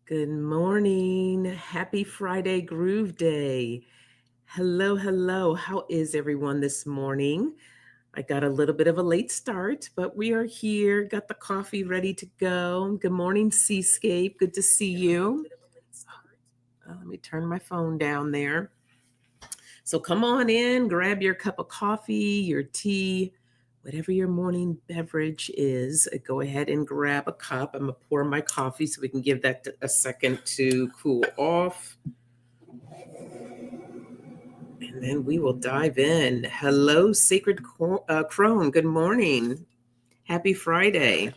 Good morning. Happy Friday Groove Day. Hello, hello. How is everyone this morning? I got a little bit of a late start, but we are here. Got the coffee ready to go. Good morning, Seascape. Good to see you. Let me turn my phone down there. So come on in, grab your cup of coffee, your tea, whatever your morning beverage is. Go ahead and grab a cup. I'm going to pour my coffee so we can give that a second to cool off. And then we will dive in. Hello, Sacred Crone. Good morning. Happy Friday.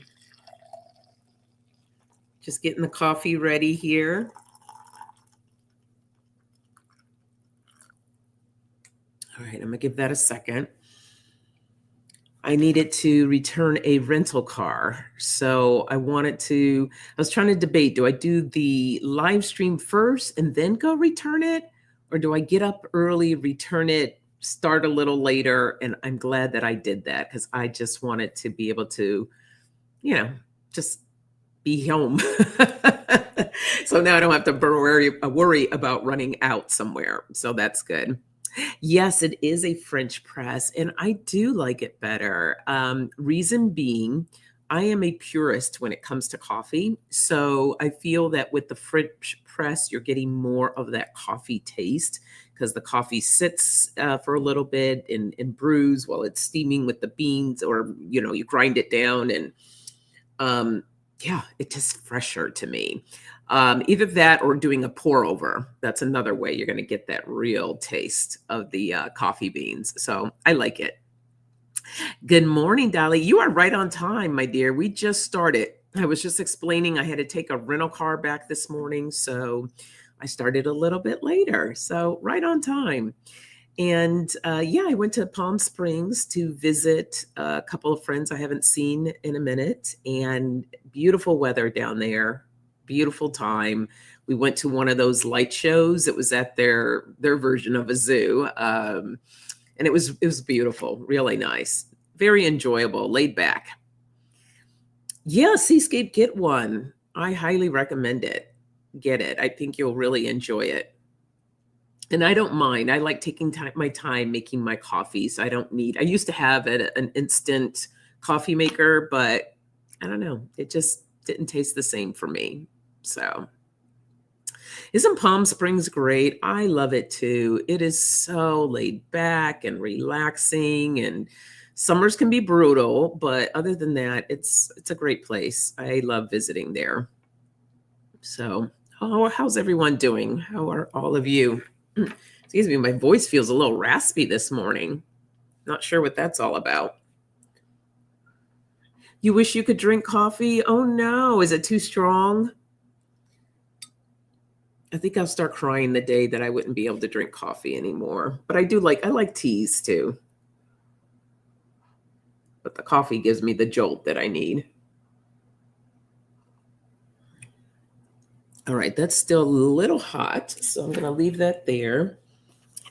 Just getting the coffee ready here. All right, I'm going to give that a second. I needed to return a rental car. So I was trying to debate, do I do the live stream first and then go return it? Or do I get up early, return it, start a little later? And I'm glad that I did that because I just wanted to be able to, just be home. So now I don't have to worry about running out somewhere. So that's good. Yes, it is a French press, and I do like it better. Reason being, I am a purist when it comes to coffee. So I feel that with the French press, you're getting more of that coffee taste because the coffee sits for a little bit and brews while it's steaming with the beans, or you grind it down, and it tastes fresher to me. Either that or doing a pour over. That's another way you're going to get that real taste of the coffee beans. So I like it. Good morning, Dolly. You are right on time, my dear. We just started. I was just explaining I had to take a rental car back this morning. So I started a little bit later. So right on time. And I went to Palm Springs to visit a couple of friends I haven't seen in a minute, and beautiful weather down there. Beautiful time. We went to one of those light shows. It was at their version of a zoo, and it was beautiful, really nice, very enjoyable, laid back. Yeah, Seascape, get one. I highly recommend it. Get it. I think you'll really enjoy it. And I don't mind. I like taking my time making my coffees. I used to have an instant coffee maker, but I don't know. It just didn't taste the same for me. So isn't Palm Springs great? I love it too. It is so laid back and relaxing, and summers can be brutal, but other than that, it's a great place. I love visiting there. So, how's everyone doing? How are all of you? Excuse me, my voice feels a little raspy this morning. Not sure what that's all about. You wish you could drink coffee? Oh no, is it too strong? I think I'll start crying the day that I wouldn't be able to drink coffee anymore. But I like teas too. But the coffee gives me the jolt that I need. All right, that's still a little hot, so I'm going to leave that there.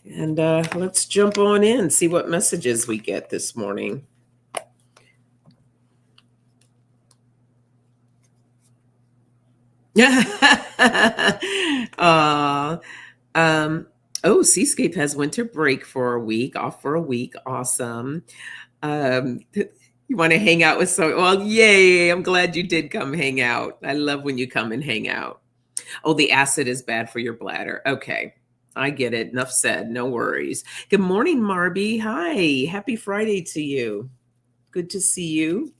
And let's jump on in, see what messages we get this morning. Seascape has winter break for a week, off for a week. Awesome. You want to hang out with well, yay. I'm glad you did come hang out. I love when you come and hang out. Oh, the acid is bad for your bladder. Okay. I get it. Enough said. No worries. Good morning, Marby. Hi. Happy Friday to you. Good to see you.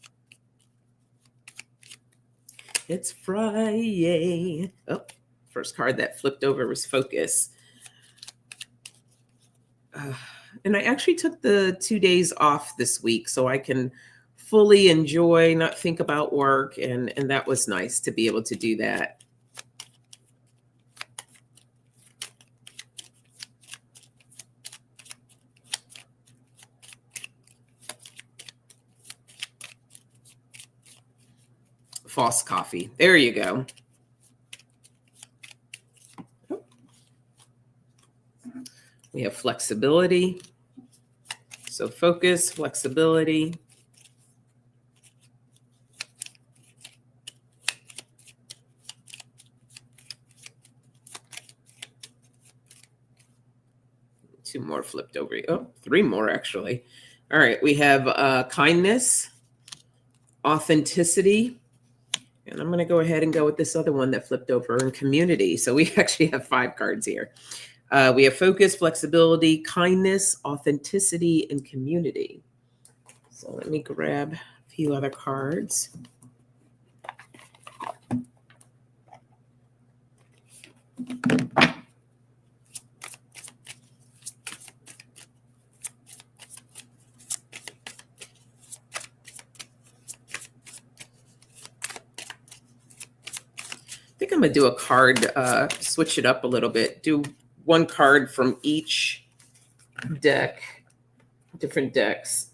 It's Friday. Oh, first card that flipped over was Focus. And I actually took the 2 days off this week so I can fully enjoy, not think about work. And that was nice to be able to do that. False coffee. There you go. We have flexibility. So focus, flexibility. 2 more flipped over. Oh, 3 more actually. All right, we have kindness, authenticity, and I'm going to go ahead and go with this other one that flipped over in community. So we actually have 5 cards here. We have focus, flexibility, kindness, authenticity, and community. So let me grab a few other cards. I think I'm going to do a card, switch it up a little bit. Do one card from each deck, different decks.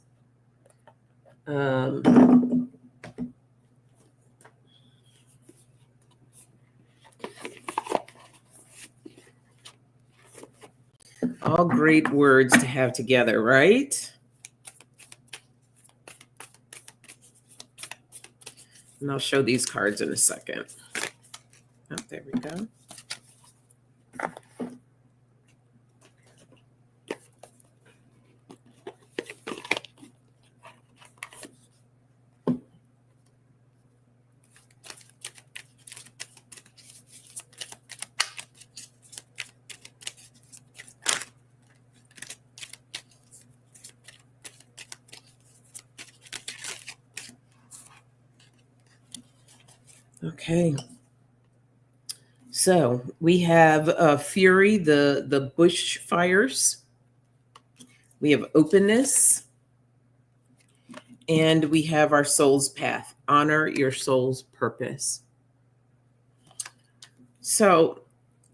All great words to have together, right? And I'll show these cards in a second. Oh, there we go. Okay. So we have fury, the bushfires. We have openness. And we have our soul's path. Honor your soul's purpose. So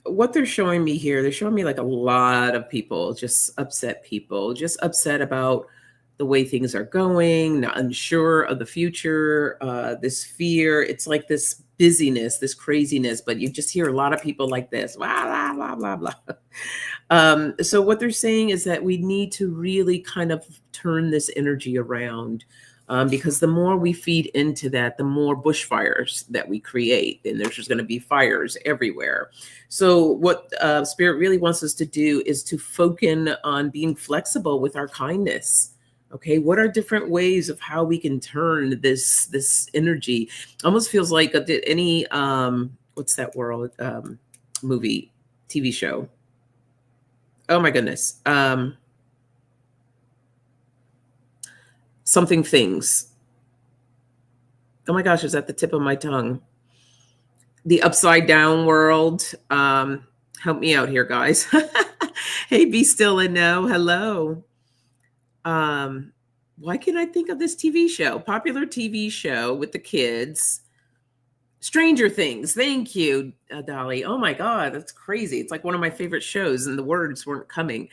what they're showing me here, they're showing me like a lot of people, just upset about the way things are going, not unsure of the future, this fear. It's like this busyness, this craziness, but you just hear a lot of people like this, blah, blah, blah, blah, blah. So what they're saying is that we need to really kind of turn this energy around. Because the more we feed into that, the more bushfires that we create, and there's just going to be fires everywhere. So what Spirit really wants us to do is to focus on being flexible with our kindness. Okay, what are different ways of how we can turn this energy? Almost feels like any what's that world movie, TV show? Oh my goodness. Something things. Oh my gosh, it's at the tip of my tongue. The upside down world. Help me out here, guys. Hey, be still and know. Hello. Why can't I think of this TV show? Popular TV show with the kids. Stranger Things. Thank you, Dolly. Oh my God, that's crazy. It's like one of my favorite shows, and the words weren't coming.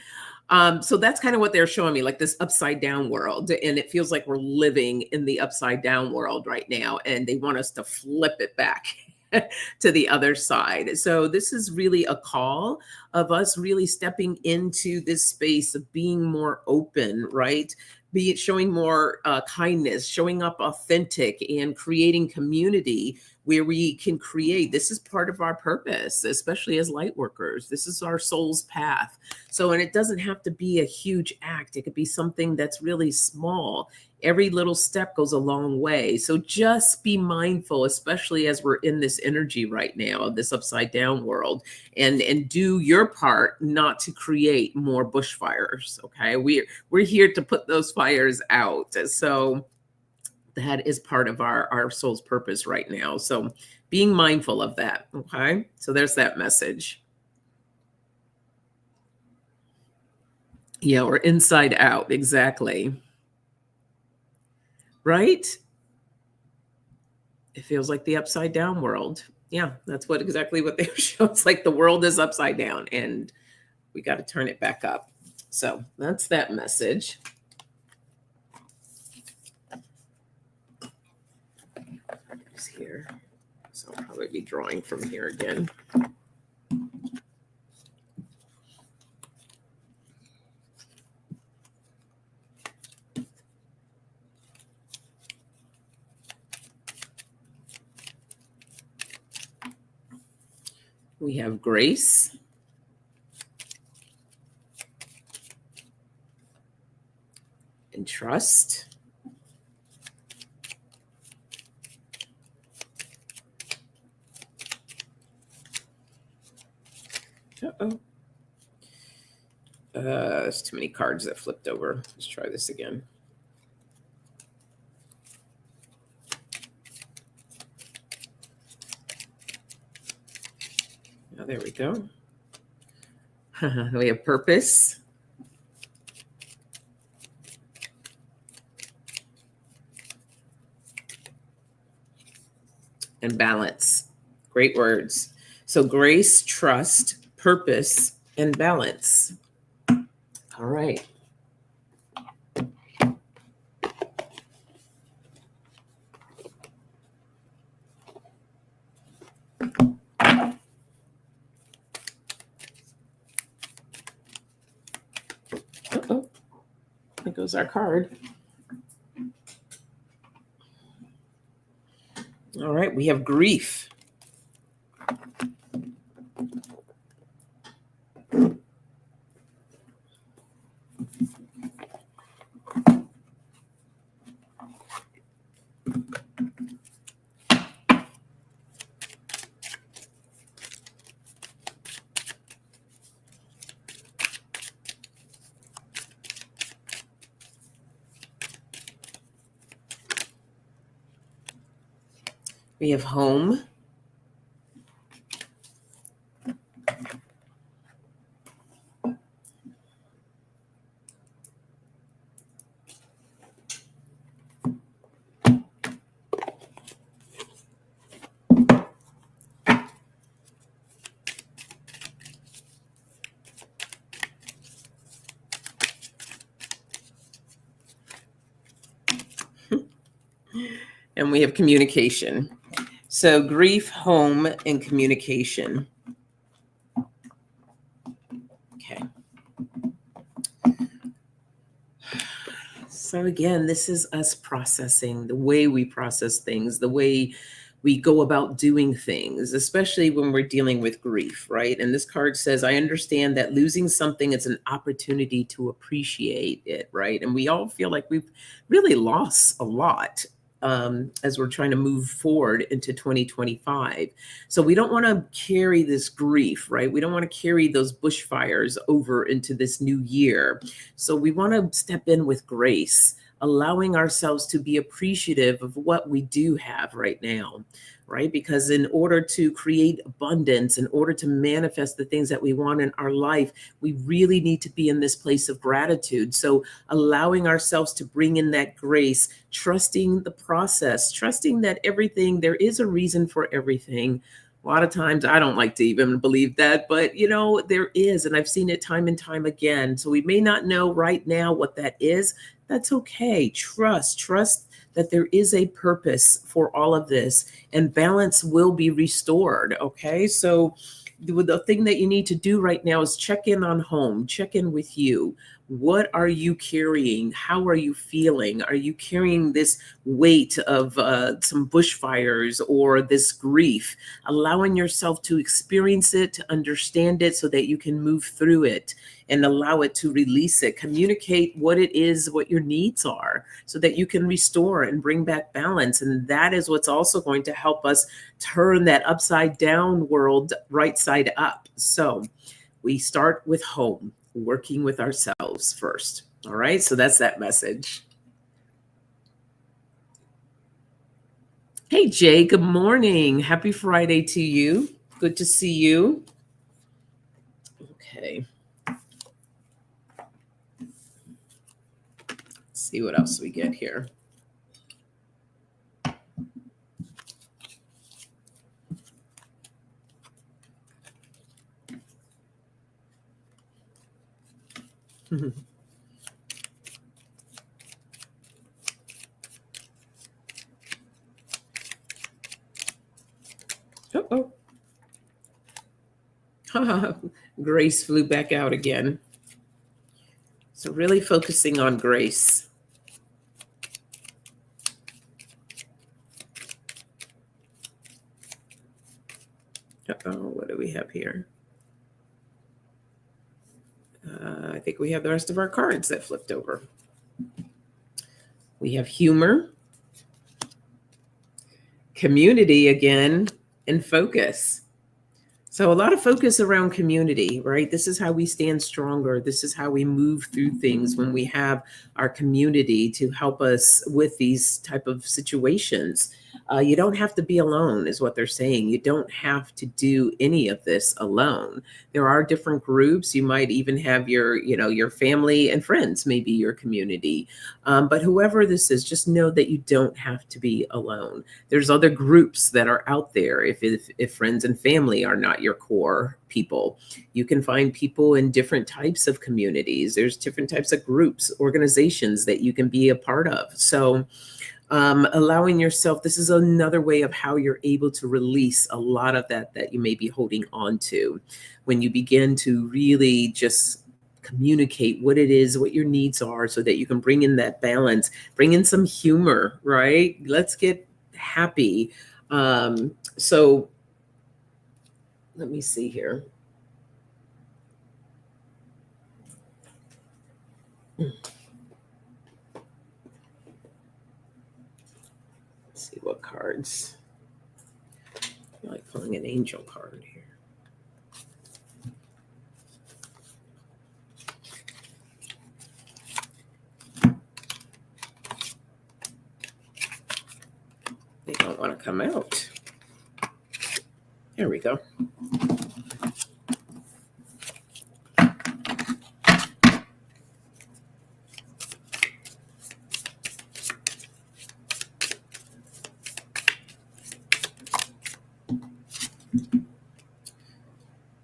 So that's kind of what they're showing me, like this upside down world. And it feels like we're living in the upside down world right now. And they want us to flip it back to the other side. So this is really a call of us really stepping into this space of being more open, right? Be it showing more kindness, showing up authentic, and creating community where we can create. This is part of our purpose, especially as light workers. This is our soul's path. So, and it doesn't have to be a huge act. It could be something that's really small. Every little step goes a long way. So just be mindful, especially as we're in this energy right now, this upside down world, and do your part not to create more bushfires. Okay. We're here to put those fires out. So that is part of our soul's purpose right now. So being mindful of that. Okay. So there's that message. Yeah, or inside out. Exactly. Right? It feels like the upside down world. Yeah, that's exactly what they show. It's like the world is upside down and we got to turn it back up. So that's that message. It's here. So I'll probably be drawing from here again. We have grace. trust. Uh-oh. There's too many cards that flipped over. Let's try this again. Oh, there we go. We have purpose. And balance. Great words. So grace, trust, purpose, and balance. All right. Uh-oh. There goes our card. All right, we have grief. We have home. And we have communication. So grief, home, and communication. Okay. So again, this is us processing the way we process things, the way we go about doing things, especially when we're dealing with grief, right? And this card says, I understand that losing something is an opportunity to appreciate it, right? And we all feel like we've really lost a lot as we're trying to move forward into 2025. So we don't want to carry this grief, right? We don't want to carry those bushfires over into this new year. So we want to step in with grace, allowing ourselves to be appreciative of what we do have right now, right? Because in order to create abundance, in order to manifest the things that we want in our life, we really need to be in this place of gratitude. So allowing ourselves to bring in that grace, trusting the process, trusting that everything, there is a reason for everything. A lot of times I don't like to even believe that, but you know, there is, and I've seen it time and time again. So we may not know right now what that is. That's okay. Trust that there is a purpose for all of this, and balance will be restored. Okay. So the thing that you need to do right now is check in on home, check in with you. What are you carrying? How are you feeling? Are you carrying this weight of some bushfires or this grief? Allowing yourself to experience it, to understand it so that you can move through it and allow it to release it. Communicate what it is, what your needs are, so that you can restore and bring back balance. And that is what's also going to help us turn that upside down world right side up. So we start with home, working with ourselves first. All right. So that's that message. Hey, Jay, good morning. Happy Friday to you. Good to see you. Okay. Let's see what else we get here. Uh-oh. Grace flew back out again. So really focusing on grace. Uh-oh, what do we have here? I think we have the rest of our cards that flipped over. We have humor, community again, and focus. So a lot of focus around community, right? This is how we stand stronger. This is how we move through things when we have our community to help us with these type of situations. You don't have to be alone, is what they're saying. You don't have to do any of this alone. There are different groups. You might even have your family and friends, maybe your community. But whoever this is, just know that you don't have to be alone. There's other groups that are out there. If friends and family are not your core people, you can find people in different types of communities. There's different types of groups, organizations that you can be a part of. So allowing yourself, this is another way of how you're able to release a lot of that you may be holding on to when you begin to really just communicate what it is, what your needs are, so that you can bring in that balance, bring in some humor, right? Let's get happy. So let me see here. Let's see what cards. I like pulling an angel card here. They don't want to come out. There we go.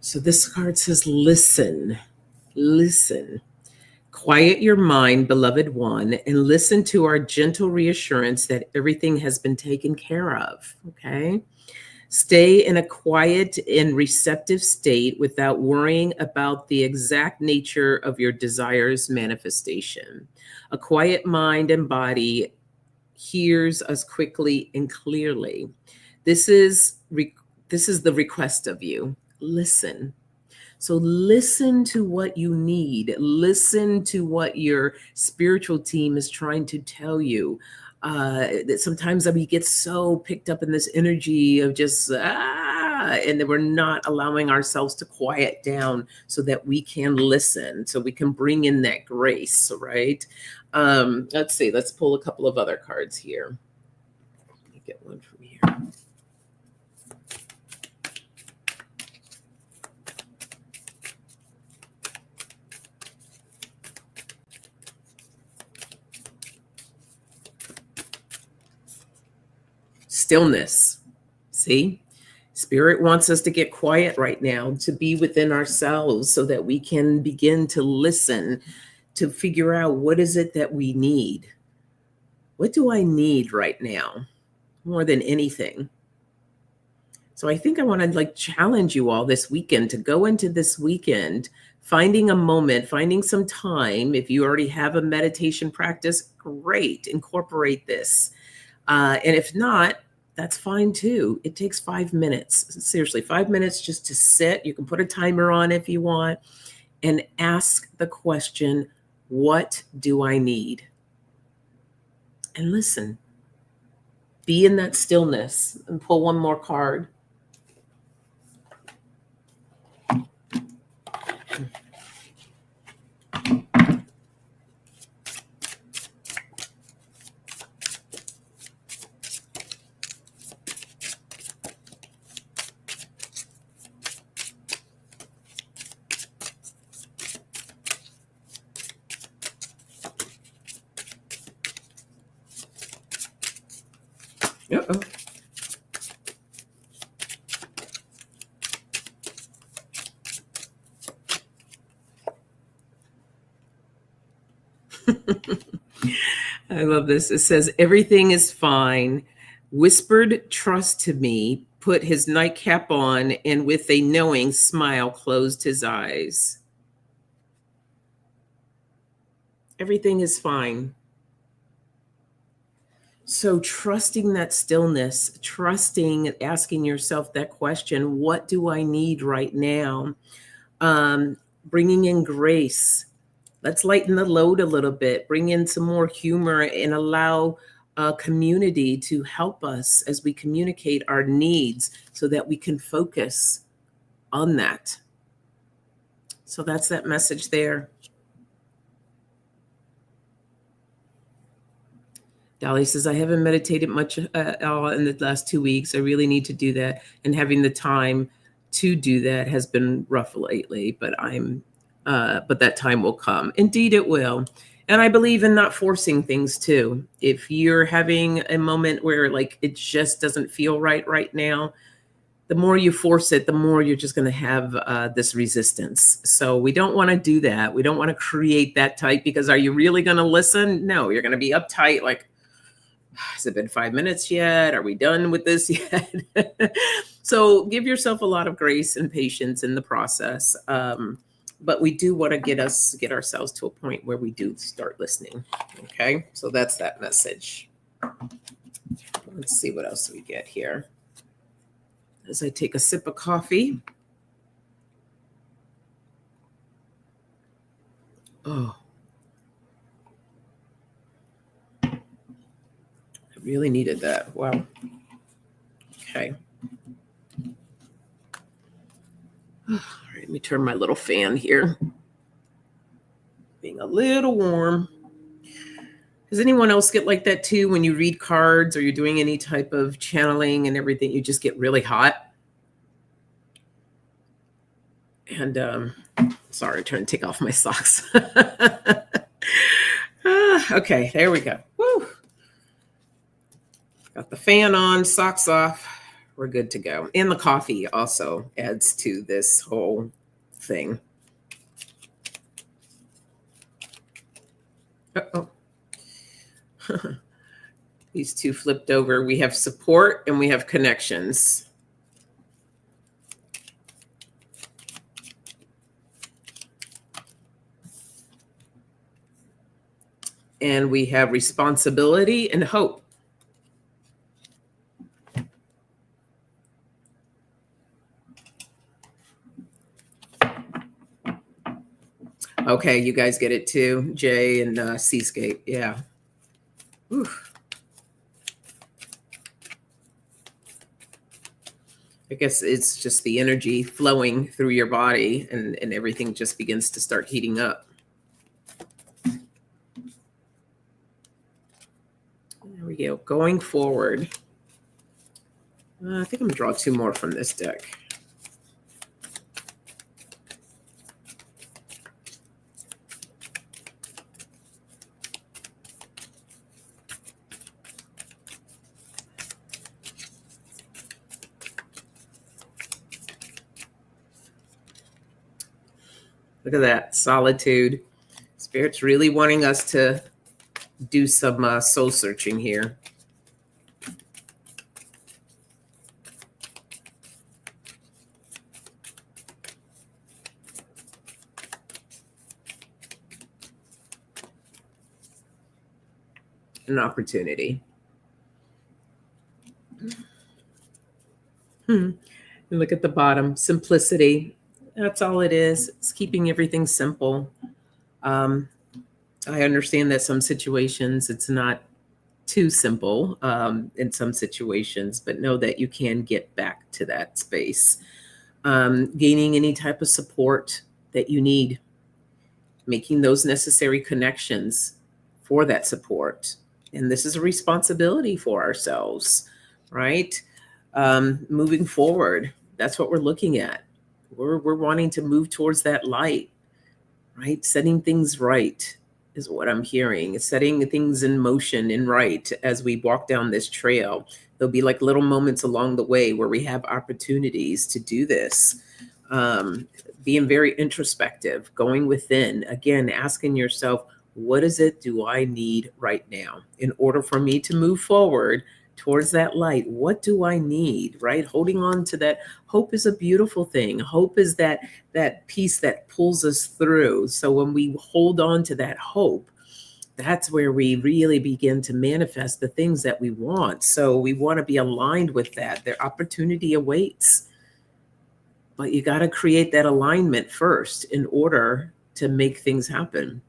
So this card says, listen, listen. Quiet your mind, beloved one, and listen to our gentle reassurance that everything has been taken care of, okay? Stay in a quiet and receptive state without worrying about the exact nature of your desires' manifestation. A quiet mind and body hears us quickly and clearly. This is the request of you. Listen. So listen to what you need. Listen to what your spiritual team is trying to tell you. That sometimes we get so picked up in this energy of just, and then we're not allowing ourselves to quiet down so that we can listen, so we can bring in that grace, right? Let's see, let's pull a couple of other cards here. Let me get one from here. Stillness. See, Spirit wants us to get quiet right now, to be within ourselves so that we can begin to listen, to figure out what is it that we need. What do I need right now more than anything? So I think I want to challenge you all this weekend to go into this weekend, finding a moment, finding some time. If you already have a meditation practice, great, incorporate this. And if not, that's fine too. It takes 5 minutes. Seriously, 5 minutes just to sit. You can put a timer on if you want, and ask the question, what do I need? And listen. Be in that stillness, and pull one more card. Uh-oh. I love this. It says, everything is fine. Whispered trust to me, put his nightcap on, and with a knowing smile closed his eyes. Everything is fine. So trusting that stillness, trusting, asking yourself that question, what do I need right now? Bringing in grace Let's lighten the load a little bit, bring in some more humor, and allow a community to help us as we communicate our needs so that we can focus on that. So that's that message there. Dolly says, I haven't meditated much at all in the last 2 weeks. I really need to do that. And having the time to do that has been rough lately, but but that time will come. Indeed, it will. And I believe in not forcing things too. If you're having a moment where like it just doesn't feel right now, the more you force it, the more you're just going to have this resistance. So we don't want to do that. We don't want to create that type, because are you really going to listen? No, you're going to be uptight. Like, has it been 5 minutes yet? Are we done with this yet? So give yourself a lot of grace and patience in the process. But we do want to get ourselves to a point where we do start listening. Okay, so that's that message. Let's see what else we get here. As I take a sip of coffee. Oh, I really needed that. Wow. Okay. All right, let me turn my little fan here. Being a little warm. Does anyone else get like that too when you read cards or you're doing any type of channeling and everything? You just get really hot. And sorry, I'm trying to take off my socks. Okay, there we go. Woo. Got the fan on, socks off. We're good to go. And the coffee also adds to this whole thing. Uh-oh. These two flipped over. We have support and we have connections. And we have responsibility and hope. Okay, you guys get it too, Jay and Seascape. Yeah. Oof. I guess it's just the energy flowing through your body and everything just begins to start heating up. There we go. Going forward. I think I'm going to draw two more from this deck. Look at that, solitude. Spirit's really wanting us to do some soul searching here. An opportunity. And look at the bottom, simplicity. That's all it is. It's keeping everything simple. I understand that some situations it's not too simple in some situations, but know that you can get back to that space. Gaining any type of support that you need, making those necessary connections for that support. And this is a responsibility for ourselves, right? Moving forward, that's what we're looking at. We're wanting to move towards that light, right? Setting things right is what I'm hearing. Setting things in motion and right as we walk down this trail. There'll be like little moments along the way where we have opportunities to do this. Being very introspective, going within, again, asking yourself, what is it do I need right now in order for me to move forward towards that light? What do I need, right? Holding on to that. Hope is a beautiful thing. Hope is that piece that pulls us through. So when we hold on to that hope, that's where we really begin to manifest the things that we want. So we want to be aligned with that. Their opportunity awaits. But you got to create that alignment first in order to make things happen.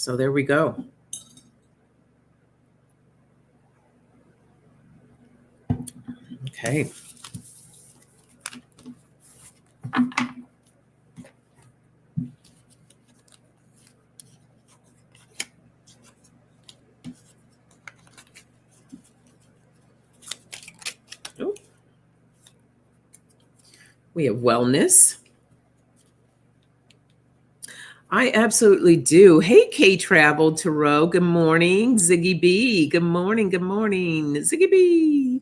So there we go. Okay. Oh. We have wellness. I absolutely do. Hey, K Travel Tarot. Good morning. Ziggy B. Good morning. Good morning. Ziggy B.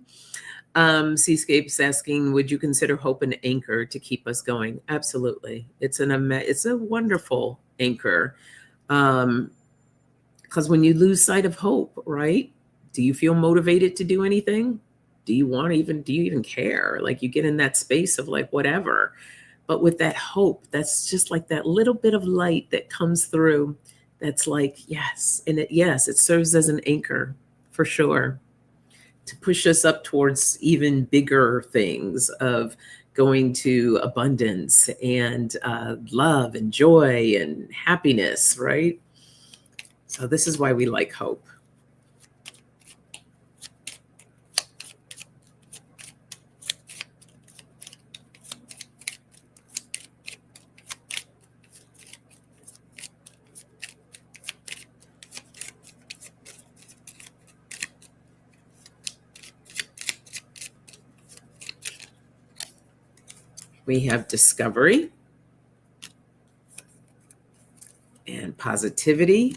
Seascape's asking, would you consider hope an anchor to keep us going? Absolutely. It's a wonderful anchor. Because when you lose sight of hope, right? Do you feel motivated to do anything? Do you even care? Like you get in that space of like whatever. But with that hope, that's just like that little bit of light that comes through. That's like, yes. And it serves as an anchor for sure to push us up towards even bigger things of going to abundance and love and joy and happiness, right? So this is why we like hope. We have discovery and positivity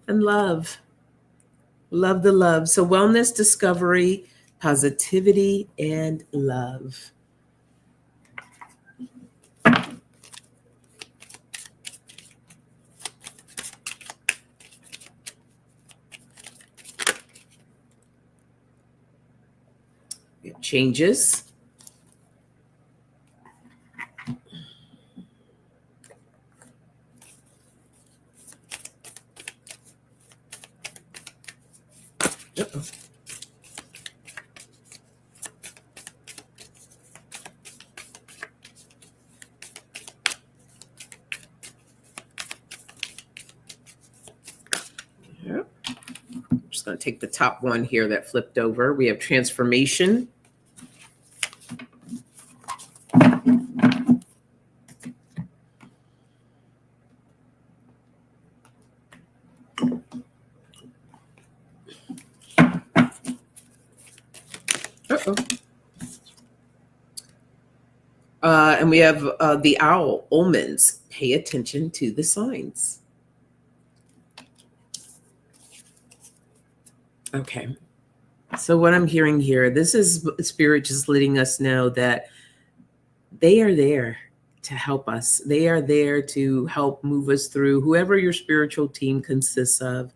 and love. Love the love. So wellness, discovery, positivity, and love. We have changes. Uh-oh. Yep. I'm just going to take the top one here that flipped over. We have transformation. Uh-oh. And we have the owl, omens. Pay attention to the signs. Okay. So what I'm hearing here, this is Spirit just letting us know that they are there to help us. They are there to help move us through whoever your spiritual team consists of.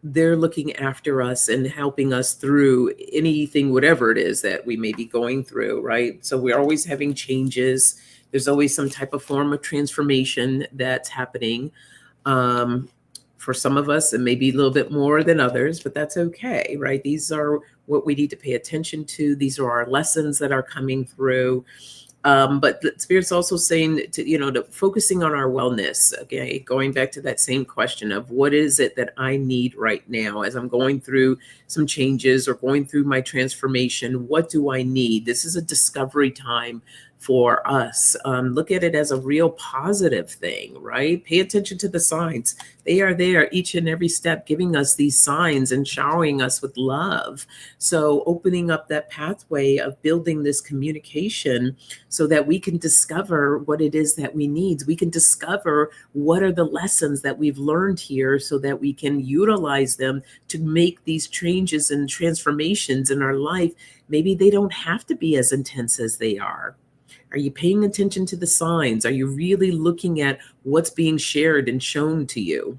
They're looking after us and helping us through anything, whatever it is that we may be going through, right? So we're always having changes. There's always some type of form of transformation that's happening. For some of us, it may be a little bit more than others, but that's okay, right? These are what we need to pay attention to. These are our lessons that are coming through. But the Spirit's also saying to focusing on our wellness. Okay, going back to that same question of what is it that I need right now as I'm going through some changes or going through my transformation. What do I need? This is a discovery time for us. Look at it as a real positive thing, right? Pay attention to the signs. They are there each and every step, giving us these signs and showering us with love. So opening up that pathway of building this communication so that we can discover what it is that we need. We can discover what are the lessons that we've learned here so that we can utilize them to make these changes and transformations in our life. Maybe they don't have to be as intense as they are. Are you paying attention to the signs? Are you really looking at what's being shared and shown to you?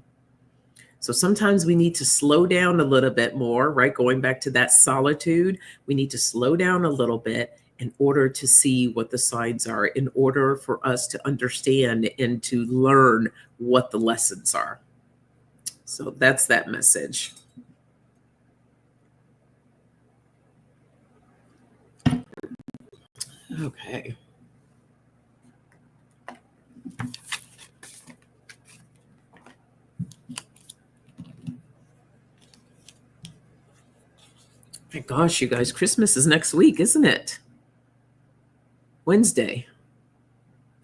So sometimes we need to slow down a little bit more, right? Going back to that solitude, we need to slow down a little bit in order to see what the signs are, in order for us to understand and to learn what the lessons are. So that's that message. Okay. My gosh, you guys, Christmas is next week, isn't it? Wednesday.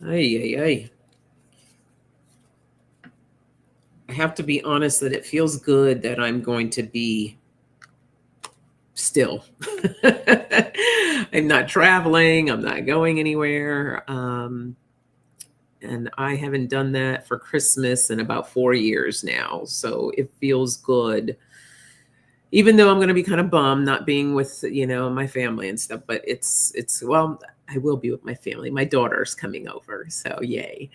Ay, ay, ay. I have to be honest that it feels good that I'm going to be still. I'm not traveling. I'm not going anywhere. And I haven't done that for Christmas in about 4 years now. So it feels good, even though I'm going to be kind of bummed not being with, my family and stuff. But well, I will be with my family. My daughter's coming over. So yay.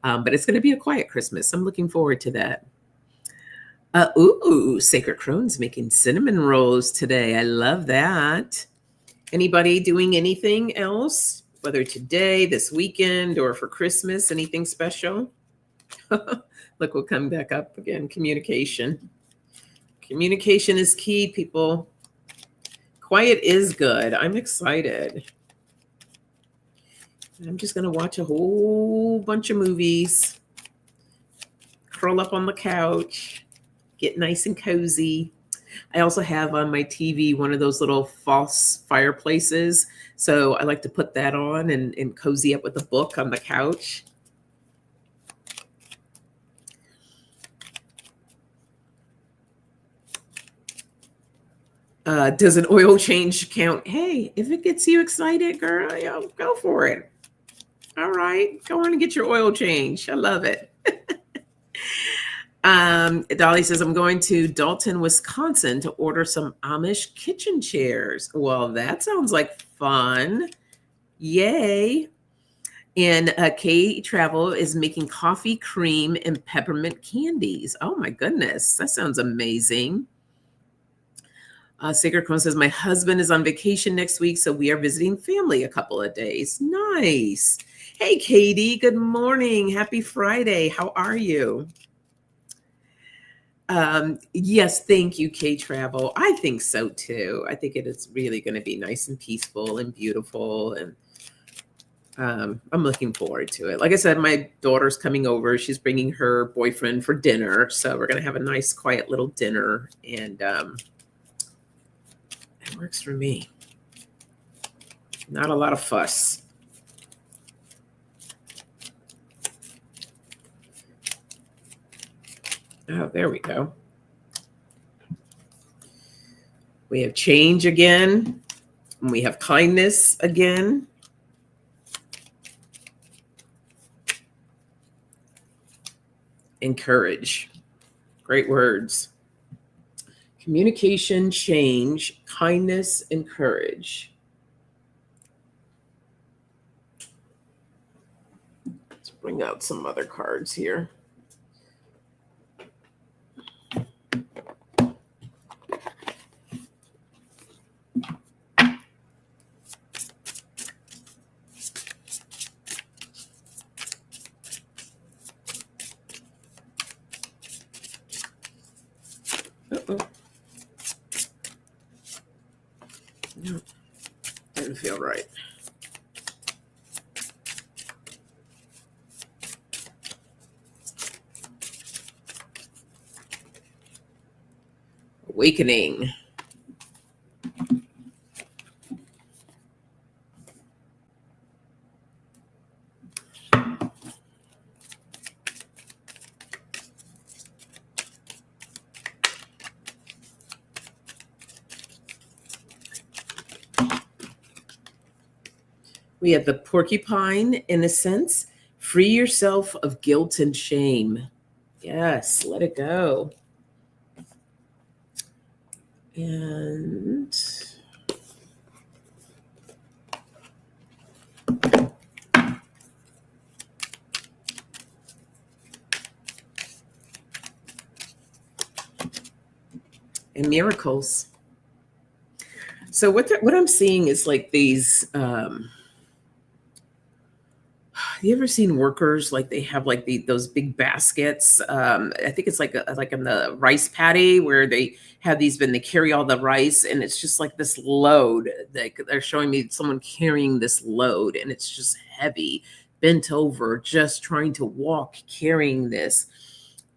But it's going to be a quiet Christmas. I'm looking forward to that. Sacred Crone's making cinnamon rolls today. I love that. Anybody doing anything else, whether today, this weekend, or for Christmas? Anything special? Look, we'll come back up again. Communication. Communication is key, people. Quiet is good. I'm excited. I'm just going to watch a whole bunch of movies, curl up on the couch, get nice and cozy. I also have on my TV one of those little false fireplaces. So I like to put that on and cozy up with a book on the couch. Does an oil change count? Hey, if it gets you excited, girl, go for it. All right, go on and get your oil change. I love it. Dolly says, I'm going to Dalton, Wisconsin to order some Amish kitchen chairs. Well, that sounds like fun. Yay. And Kay Travel is making coffee, cream, and peppermint candies. Oh my goodness, that sounds amazing. Sacred Crone says, my husband is on vacation next week, so we are visiting family a couple of days. Nice. Hey, Katie, good morning. Happy Friday. How are you? Yes, thank you, K Travel. I think so too. I think it is really going to be nice and peaceful and beautiful, and I'm looking forward to it. Like I said, my daughter's coming over. She's bringing her boyfriend for dinner, so we're going to have a nice, quiet little dinner, and it works for me. Not a lot of fuss. Oh, there we go. We have change again. And we have kindness again. And courage. Great words. Communication, change, kindness, and courage. Let's bring out some other cards here. Uh-oh. No, didn't feel right. Awakening. We have the porcupine, innocence. Free yourself of guilt and shame. Yes, let it go. And miracles. So what I'm seeing is like these You ever seen workers like they have like those big baskets? I think it's like in the rice paddy where they have these when they carry all the rice, and it's just like this load. They're showing me someone carrying this load, and it's just heavy, bent over, just trying to walk, carrying this.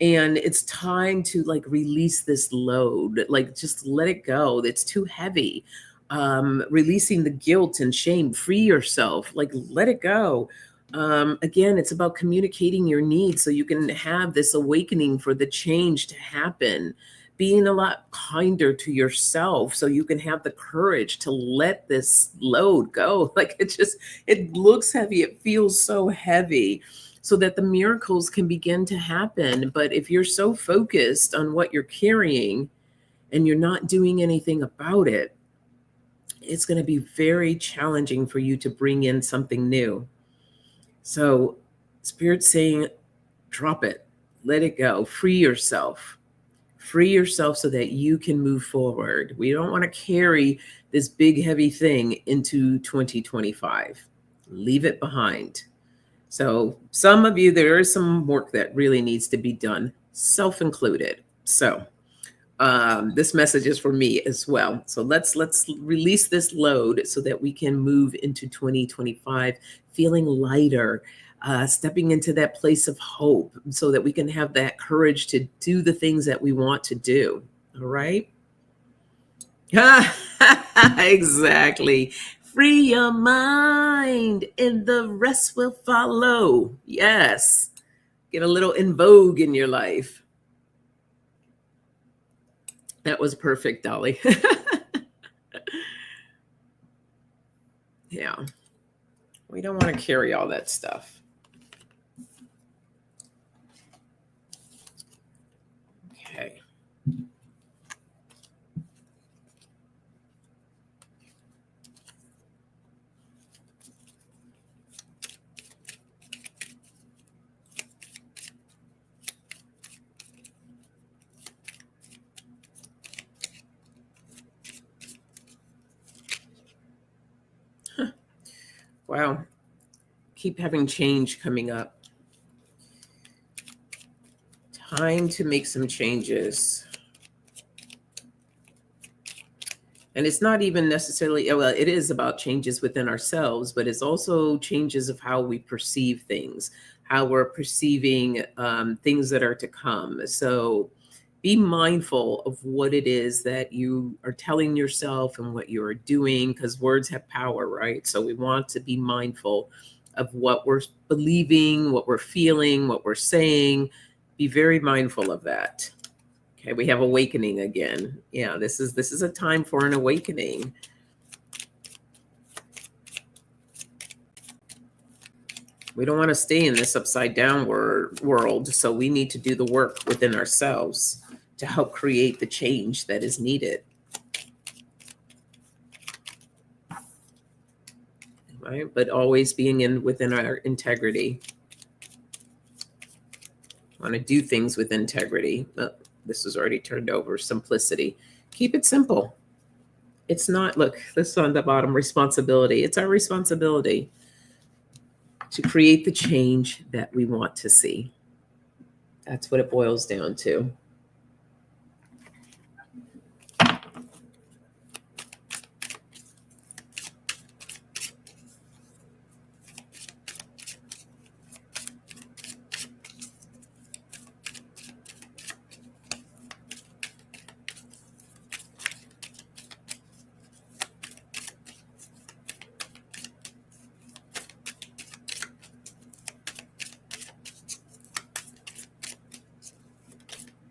And it's time to like release this load, like just let it go. It's too heavy. Releasing the guilt and shame, free yourself, like let it go. Again, it's about communicating your needs so you can have this awakening for the change to happen, being a lot kinder to yourself so you can have the courage to let this load go. Like it looks heavy, it feels so heavy, so that the miracles can begin to happen. But if you're so focused on what you're carrying and you're not doing anything about it, it's going to be very challenging for you to bring in something new. So, Spirit's saying, drop it, let it go, free yourself. Free yourself so that you can move forward. We don't want to carry this big, heavy thing into 2025. Leave it behind. So, some of you, there is some work that really needs to be done, self included. So, this message is for me as well. So let's release this load so that we can move into 2025 feeling lighter, stepping into that place of hope so that we can have that courage to do the things that we want to do. All right. Exactly. Free your mind and the rest will follow. Yes. Get a little in vogue in your life. That was perfect, Dolly. Yeah. We don't want to carry all that stuff. Okay. Wow. Keep having change coming up. Time to make some changes. And it's not even necessarily, well, it is about changes within ourselves, but it's also changes of how we perceive things, how we're perceiving things that are to come. So be mindful of what it is that you are telling yourself and what you're doing, because words have power, right? So we want to be mindful of what we're believing, what we're feeling, what we're saying. Be very mindful of that. Okay, we have awakening again. Yeah, this is a time for an awakening. We don't want to stay in this upside down world, so we need to do the work within ourselves to help create the change that is needed. Right? But always being within our integrity. Want to do things with integrity. Oh, this is already turned over. Simplicity. Keep it simple. It's not, look, this is on the bottom, responsibility. It's our responsibility to create the change that we want to see. That's what it boils down to.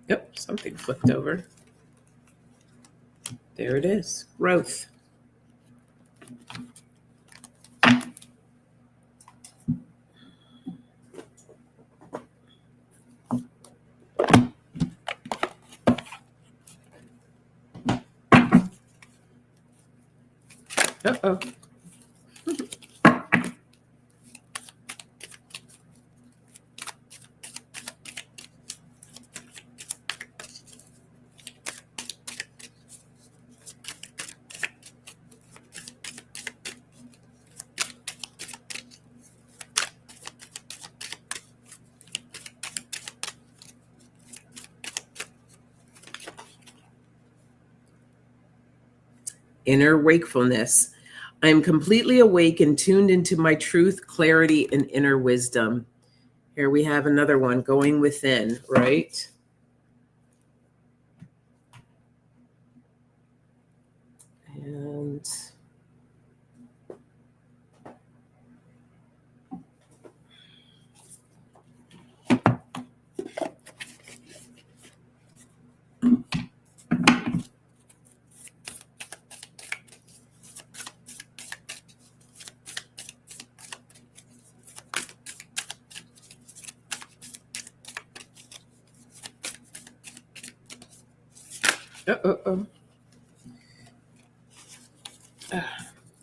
Yep, something flipped over. There it is. Growth. Uh-oh. Inner wakefulness. I am completely awake and tuned into my truth, clarity, and inner wisdom. Here we have another one, going within, right? And all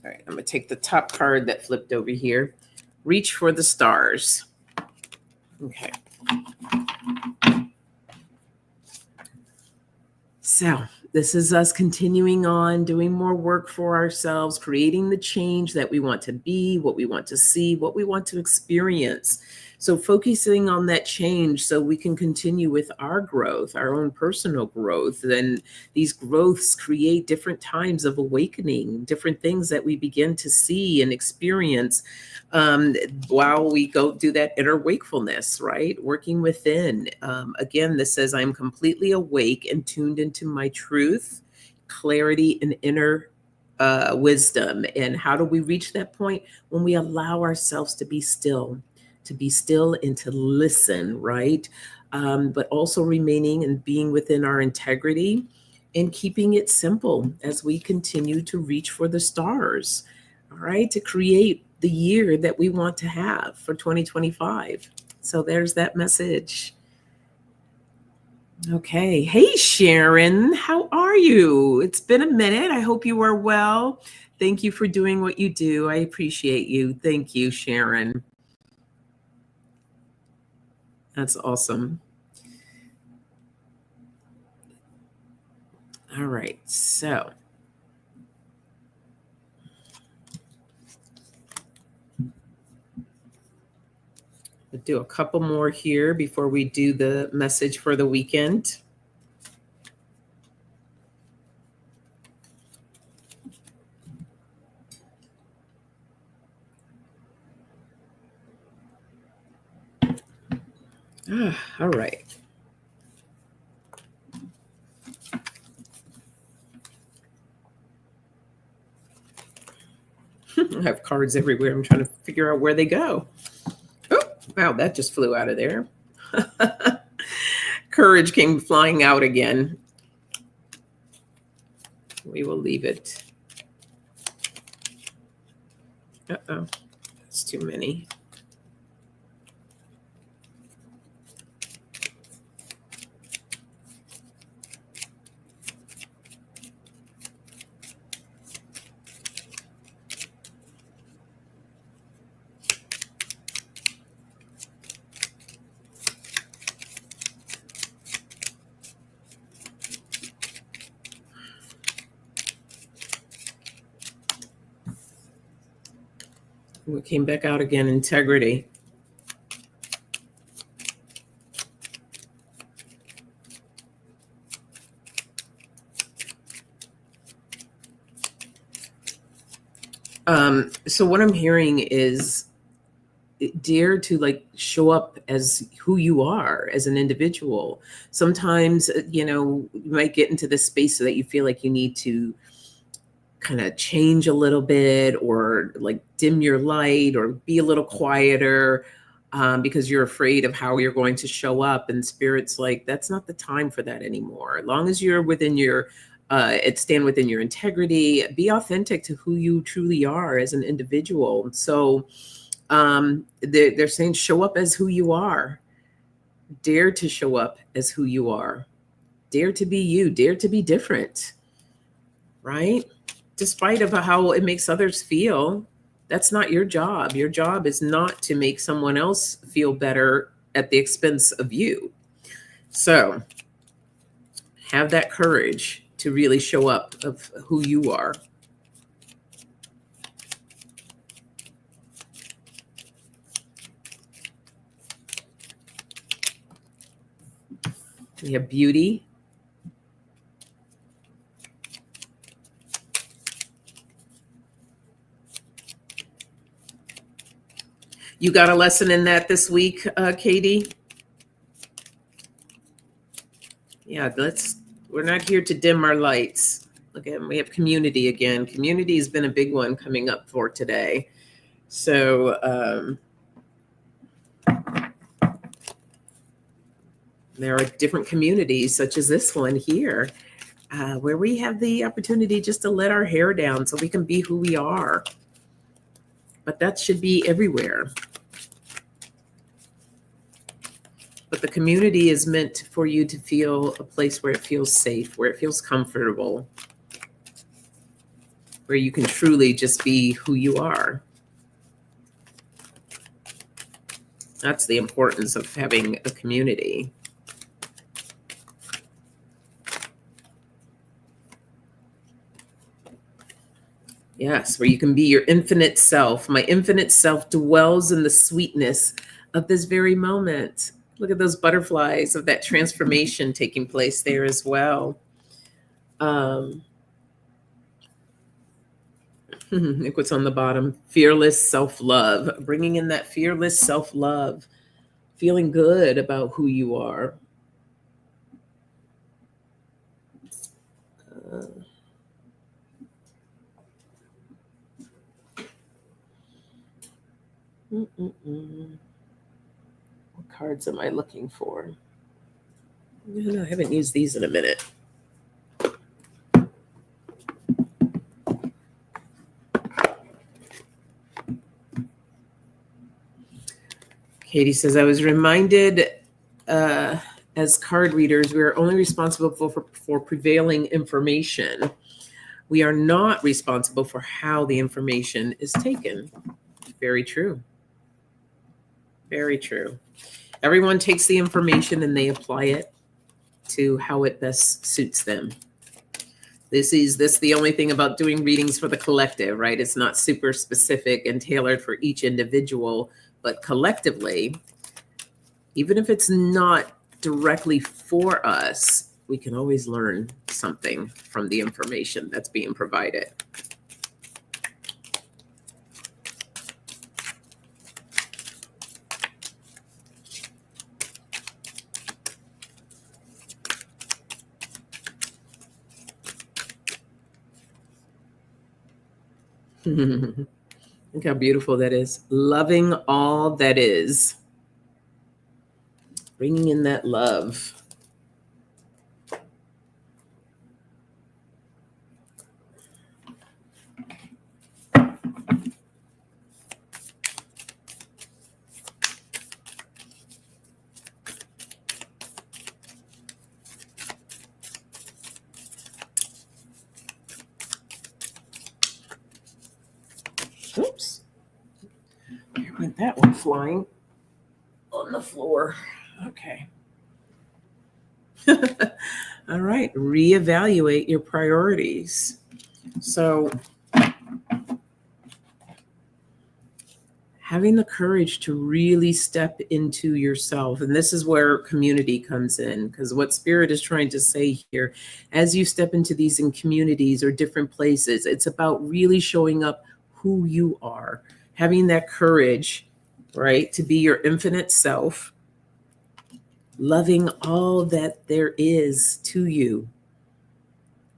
right, I'm going to take the top card that flipped over here. Reach for the stars. Okay. So this is us continuing on, doing more work for ourselves, creating the change that we want to be, what we want to see, what we want to experience. So focusing on that change so we can continue with our growth, our own personal growth. Then these growths create different times of awakening, different things that we begin to see and experience while we go do that inner wakefulness, right? Working within. Again, this says, I'm completely awake and tuned into my truth, clarity, and inner wisdom. And how do we reach that point? When we allow ourselves to be still and to listen, right? But also remaining and being within our integrity and keeping it simple as we continue to reach for the stars, all right, to create the year that we want to have for 2025. So there's that message. Okay. Hey, Sharon, how are you? It's been a minute. I hope you are well. Thank you for doing what you do. I appreciate you. Thank you, Sharon. That's awesome. All right. So we'll do a couple more here before we do the message for the weekend. All right. I have cards everywhere. I'm trying to figure out where they go. Oh, wow, that just flew out of there. Courage came flying out again. We will leave it. Uh-oh, that's too many. We came back out again, integrity. So what I'm hearing is dare to like show up as who you are as an individual. Sometimes, you might get into this space so that you feel like you need to kind of change a little bit or like dim your light or be a little quieter because you're afraid of how you're going to show up. And Spirit's like, that's not the time for that anymore. As long as you're within your stand within your integrity, be authentic to who you truly are as an individual. So they're saying show up as who you are. Dare to show up as who you are. Dare to be you. Dare to be different, right? Despite of how it makes others feel, that's not your job. Your job is not to make someone else feel better at the expense of you. So have that courage to really show up of who you are. We have beauty. You got a lesson in that this week, Katie? Yeah, we're not here to dim our lights. Again, we have community again. Community has been a big one coming up for today. So there are different communities, such as this one here, where we have the opportunity just to let our hair down so we can be who we are. But that should be everywhere. But the community is meant for you to feel a place where it feels safe, where it feels comfortable, where you can truly just be who you are. That's the importance of having a community. Yes, where you can be your infinite self. My infinite self dwells in the sweetness of this very moment. Look at those butterflies of that transformation taking place there as well. Look what's on the bottom. Fearless self-love. Bringing in that fearless self-love. Feeling good about who you are. What cards am I looking for? I haven't used these in a minute. Katie says, I was reminded as card readers, we are only responsible for prevailing information. We are not responsible for how the information is taken. Very true. Very true. Everyone takes the information and they apply it to how it best suits them. This the only thing about doing readings for the collective, right? It's not super specific and tailored for each individual, but collectively, even if it's not directly for us, we can always learn something from the information that's being provided. Look how beautiful that is. Loving all that is. Bringing in that love. Oops. Where went that one flying? On the floor. Okay. All right. Reevaluate your priorities. So having the courage to really step into yourself. And this is where community comes in, because what Spirit is trying to say here, as you step into these in communities or different places, it's about really showing up who you are, having that courage, right, to be your infinite self, loving all that there is to you,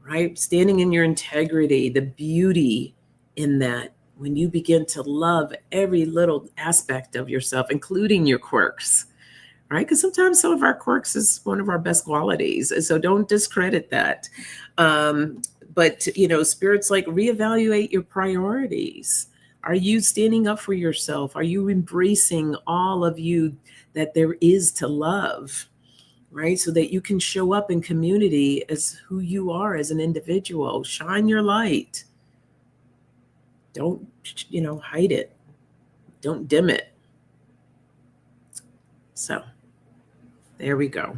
right? Standing in your integrity, the beauty in that. When you begin to love every little aspect of yourself, including your quirks, right? Because sometimes some of our quirks is one of our best qualities. So don't discredit that. But, Spirit's like, reevaluate your priorities. Are you standing up for yourself? Are you embracing all of you that there is to love, right? So that you can show up in community as who you are as an individual. Shine your light. Don't, hide it. Don't dim it. So there we go.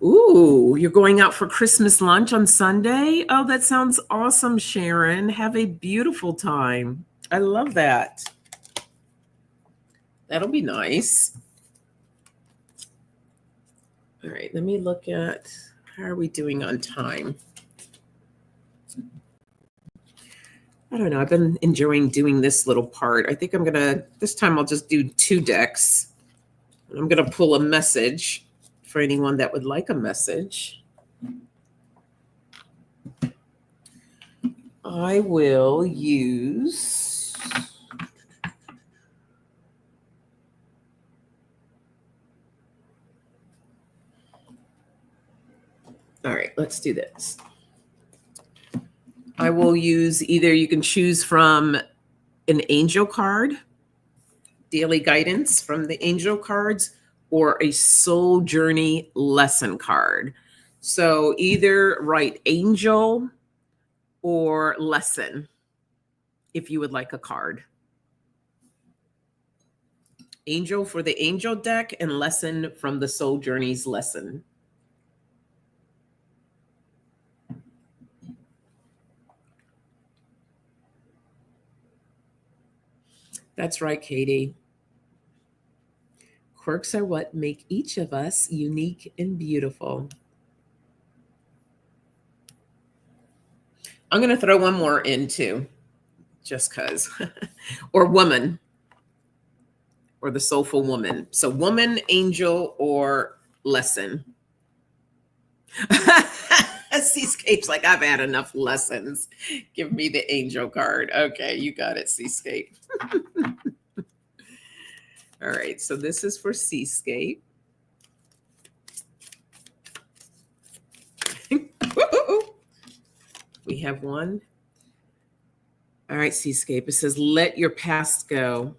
Ooh, you're going out for Christmas lunch on Sunday? Oh, that sounds awesome, Sharon. Have a beautiful time. I love that. That'll be nice. All right, let me look at how are we doing on time. I don't know. I've been enjoying doing this little part. I think this time I'll just do 2 decks. I'm going to pull a message for anyone that would like a message. I will use... All right, let's do this. I will use either, you can choose from an angel card, daily guidance from the angel cards, or a soul journey lesson card. So either write angel or lesson if you would like a card. Angel for the angel deck and lesson from the soul journeys lesson. That's right, Katie. Quirks are what make each of us unique and beautiful. I'm going to throw one more in too, just because. Or woman, or the soulful woman. So woman, angel, or lesson. Seascape's like, I've had enough lessons. Give me the angel card. Okay, you got it, Seascape. All right, so this is for Seascape. We have one. All right, Seascape. It says, let your past go.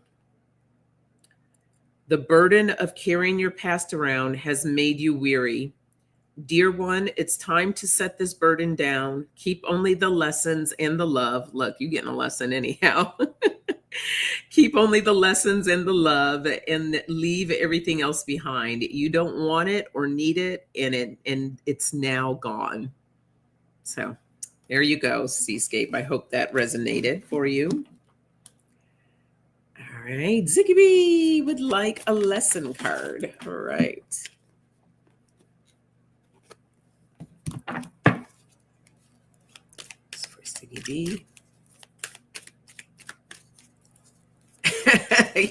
The burden of carrying your past around has made you weary. Dear one, it's time to set this burden down. Keep only the lessons and the love. Look, you're getting a lesson anyhow. Keep only the lessons and the love and leave everything else behind. You don't want it or need it, and it's now gone. So there you go, Seascape. I hope that resonated for you. All right, Ziggy would like a lesson card. All right. This for Ziggy B.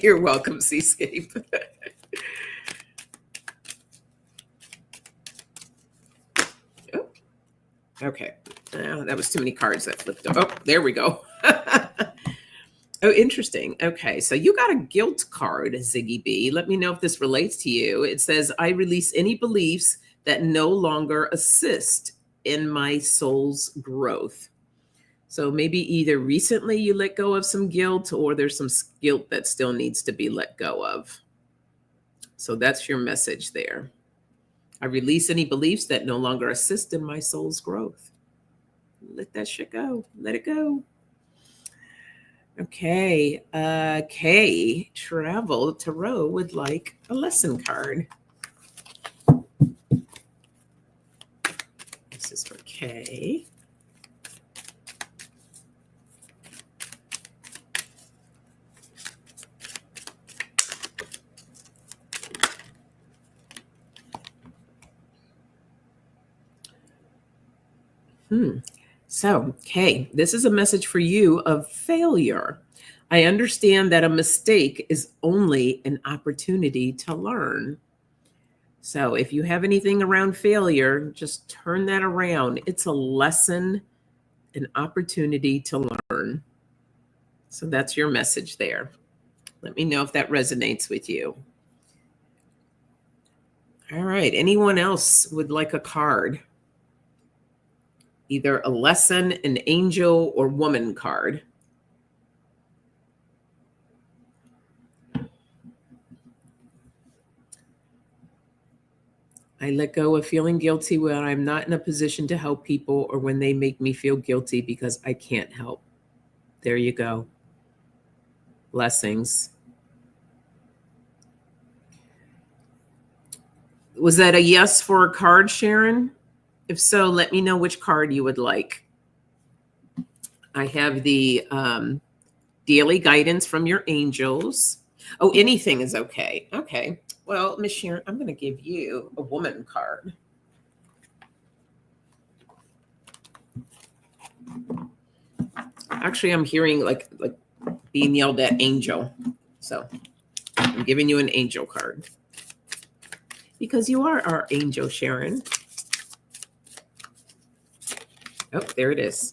You're welcome, Seascape. Oh, okay. That was too many cards that flipped. Oh, there we go. Oh, interesting. Okay, so you got a guilt card, Ziggy B. Let me know if this relates to you. It says, I release any beliefs that no longer assist in my soul's growth. So maybe either recently you let go of some guilt, or there's some guilt that still needs to be let go of. So that's your message there. I release any beliefs that no longer assist in my soul's growth. Let that shit go. Let it go. Okay. Kay Travel Tarot would like a lesson card. This is for Kay. So, Kay, this is a message for you of failure. I understand that a mistake is only an opportunity to learn. So if you have anything around failure, just turn that around. It's a lesson, an opportunity to learn. So that's your message there. Let me know if that resonates with you. All right. Anyone else would like a card? Either a lesson, an angel, or woman card. I let go of feeling guilty when I'm not in a position to help people, or when they make me feel guilty because I can't help. There you go. Blessings. Was that a yes for a card, Sharon? If so, let me know which card you would like. I have the daily guidance from your angels. Oh, anything is okay. Okay. Well, Miss Sharon, I'm going to give you a woman card. Actually, I'm hearing like being yelled at angel. So I'm giving you an angel card because you are our angel, Sharon. Oh, there it is.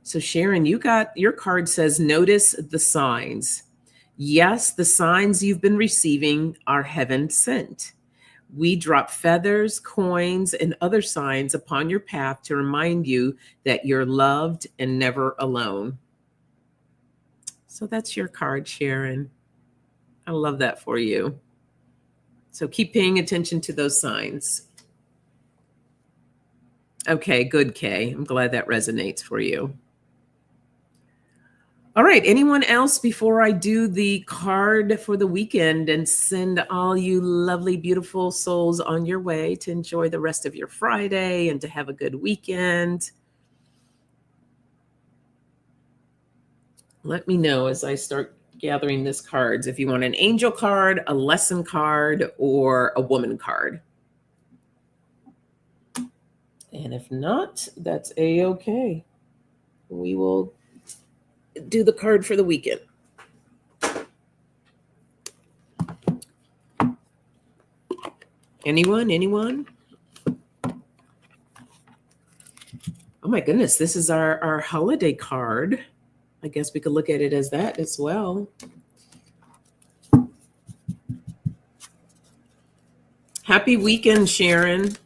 So Sharon, you got your card says, notice the signs. Yes, the signs you've been receiving are heaven sent. We drop feathers, coins, and other signs upon your path to remind you that you're loved and never alone. So that's your card, Sharon. I love that for you. So keep paying attention to those signs. Okay, good, Kay. I'm glad that resonates for you. All right, anyone else before I do the card for the weekend and send all you lovely, beautiful souls on your way to enjoy the rest of your Friday and to have a good weekend? Let me know as I start gathering this cards if you want an angel card, a lesson card, or a woman card. And if not, that's a-okay. We will do the card for the weekend. Anyone? Oh my goodness, this is our holiday card. I guess we could look at it as that as well. Happy weekend, Sharon.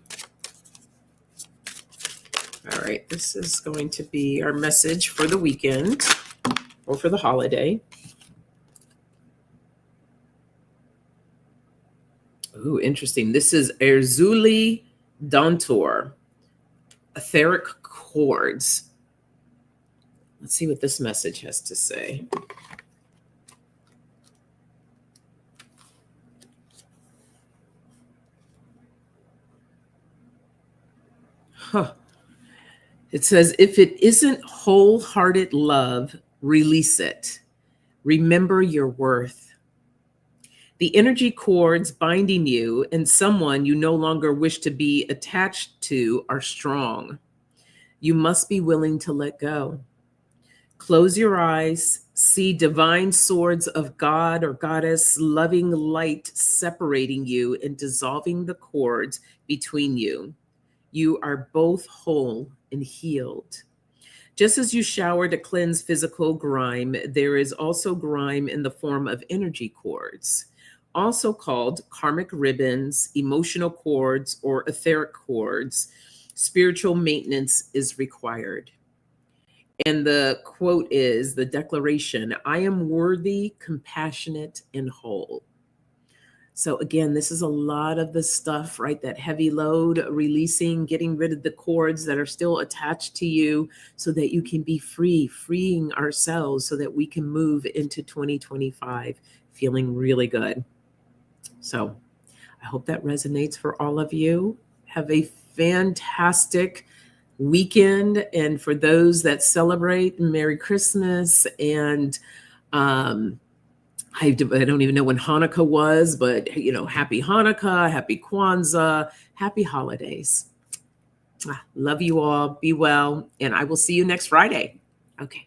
All right, this is going to be our message for the weekend or for the holiday. Ooh, interesting. This is Erzuli Dantor, etheric chords. Let's see what this message has to say. It says, if it isn't wholehearted love, release it. Remember your worth. The energy cords binding you and someone you no longer wish to be attached to are strong. You must be willing to let go. Close your eyes, see divine swords of God or goddess, loving light separating you and dissolving the cords between you. You are both whole and healed. Just as you shower to cleanse physical grime, there is also grime in the form of energy cords, also called karmic ribbons, emotional cords, or etheric cords. Spiritual maintenance is required. And the quote is the declaration, I am worthy, compassionate, and whole. So again, this is a lot of the stuff, right? That heavy load, releasing, getting rid of the cords that are still attached to you so that you can be free, freeing ourselves so that we can move into 2025 feeling really good. So I hope that resonates for all of you. Have a fantastic weekend. And for those that celebrate, Merry Christmas. And I don't even know when Hanukkah was, but happy Hanukkah, happy Kwanzaa, happy holidays. Love you all. Be well. And I will see you next Friday. Okay.